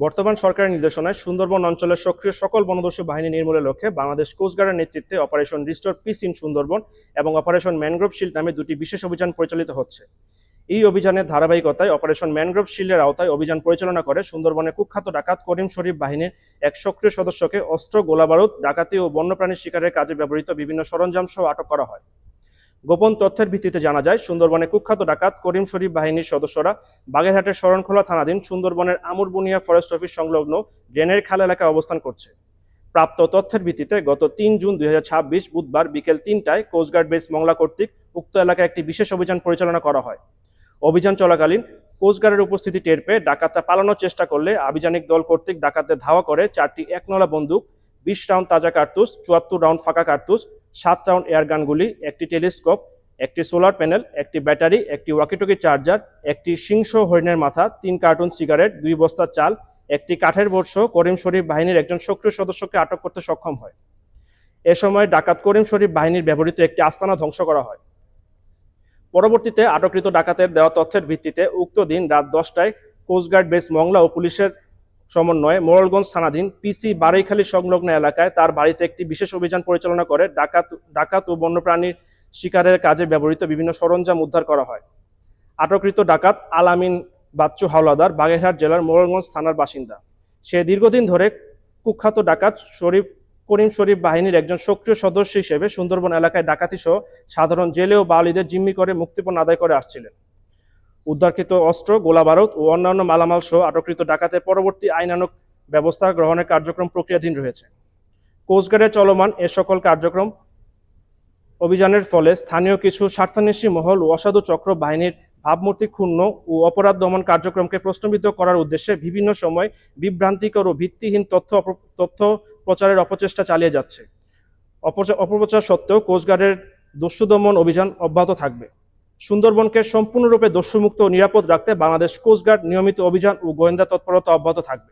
বর্তমান সরকারের নির্দেশনায় সুন্দরবন অঞ্চলের সক্রিয় সকল বনদস্যু বাহিনী নির্মূলের লক্ষ্যে বাংলাদেশ কোস্টগার্ডের নেতৃত্বে operation restore piece in Sundarban এবং অপারেশন ম্যানগ্রোভ শিল্ড নামে দুটি বিশেষ অভিযান পরিচালিত হচ্ছে। এই অভিযানের ধারাবাহিকতায় অপারেশন ম্যানগ্রোভ শিল্ডের আওতায় অভিযান পরিচালনা করে সুন্দরবনের কুখ্যাত ডাকাত করিম শরীফ বাহিনীর এক সক্রিয় সদস্যকে অস্ত্র, গোলাবারুদ, ডাকাতি ও বন্যপ্রাণী শিকারের কাজে ব্যবহৃত বিভিন্ন সরঞ্জাম সহ আটক করা হয়। গোপন তথ্যের ভিত্তিতে জানা যায়, সুন্দরবনে কুখ্যাত ডাকাত করিম শরীফ বাহিনীর সদস্যরা বাগেরহাটের শরণখোলা থানাধীন সুন্দরবনের আমুরবুনিয়া ফরেস্ট অফিস সংলগ্ন ড্রেনের খাল এলাকায় অবস্থান করছে। প্রাপ্ত তথ্যের ভিত্তিতে গত ৩ জুন ২০২৬ বুধবার বিকেল ৩টায় কোস্টগার্ড বেস মংলা কর্তৃক উক্ত এলাকায় একটি বিশেষ অভিযান পরিচালনা করা হয়। অভিযান চলাকালীন কোস্টগার্ডের উপস্থিতি টের পেয়ে ডাকাতরা পালানোর চেষ্টা করলে আভিযানিক দল কর্তৃক ডাকাতদের ধাওয়া করে 4টি একনলা বন্দুক, 20 রাউন্ড তাজা কার্তুজ, 74 রাউন্ড ফাঁকা কার্তুজ, 7 রাউন্ড এয়ারগান গুলি, একটি টেলিস্কোপ, একটি সোলার প্যানেল, একটি ব্যাটারি, একটি ওয়াকিটকি চার্জার, একটি সিংহ হরিণের মাথা, 3 কার্টুন সিগারেট, 2 বস্তা চাল, একটি কাঠের বোর্ড সহ করিম শরীফ বাহিনীর একজন সক্রিয় সদস্যকে আটক করতে সক্ষম হয়। এ সময় ডাকাত করিম শরীফ বাহিনীর ব্যবহৃত একটি আস্তানা ধ্বংস করা হয়। পরবর্তীতে আটককৃত ডাকাতের দেওয়া তথ্যের ভিত্তিতে উক্ত দিন রাত 10টায় কোস্টগার্ড বেস মংলা ও পুলিশের সমন্বয়ে মোড়লগঞ্জ থানাধীন পিসি বারৈখালী সংলগ্ন এলাকায় তার বাড়িতে একটি বিশেষ অভিযান পরিচালনা করে ডাকাত ও বন্যপ্রাণীর শিকারের কাজে ব্যবহৃত বিভিন্ন সরঞ্জাম উদ্ধার করা হয়। আটককৃত ডাকাত আলামিন বাচ্চু হাওলাদার বাগেরহাট জেলার মোড়লগঞ্জ থানার বাসিন্দা। সে দীর্ঘদিন ধরে কুখ্যাত ডাকাত করিম শরীফ বাহিনীর একজন সক্রিয় সদস্য হিসেবে সুন্দরবন এলাকায় ডাকাতি সহ সাধারণ জেলে ও বাওয়ালীদের জিম্মি করে মুক্তিপণ আদায় করে আসছিলেন। উদ্ধারকৃত অস্ত্র, গোলাবারুদ ও অন্যান্য মালামাল সহ আটককৃত ডাকাতের পরবর্তী আইনানুগ ব্যবস্থা গ্রহণের কার্যক্রম প্রক্রিয়াধীন রয়েছে। কোস্টগার্ডের চলমান এ সকল কার্যক্রম অভিযানের ফলে স্থানীয় কিছু স্বার্থান্বেষী মহল ও অসাধু চক্র বাহিনীর ভাবমূর্তি ক্ষুণ্ণ ও অপরাধ দমন কার্যক্রমকে প্রশ্নবিদ্ধ করার উদ্দেশ্যে বিভিন্ন সময় বিভ্রান্তিকর ও ভিত্তিহীন তথ্য প্রচারের অপচেষ্টা চালিয়ে যাচ্ছে। অপপ্রচার সত্ত্বেও কোস্টগার্ডের দস্যু দমন অভিযান অব্যাহত থাকবে। সুন্দরবনকে সম্পূর্ণরূপে দস্যুমুক্ত ও নিরাপদ রাখতে বাংলাদেশ কোস্টগার্ড নিয়মিত অভিযান ও গোয়েন্দা তৎপরতা অব্যাহত থাকবে।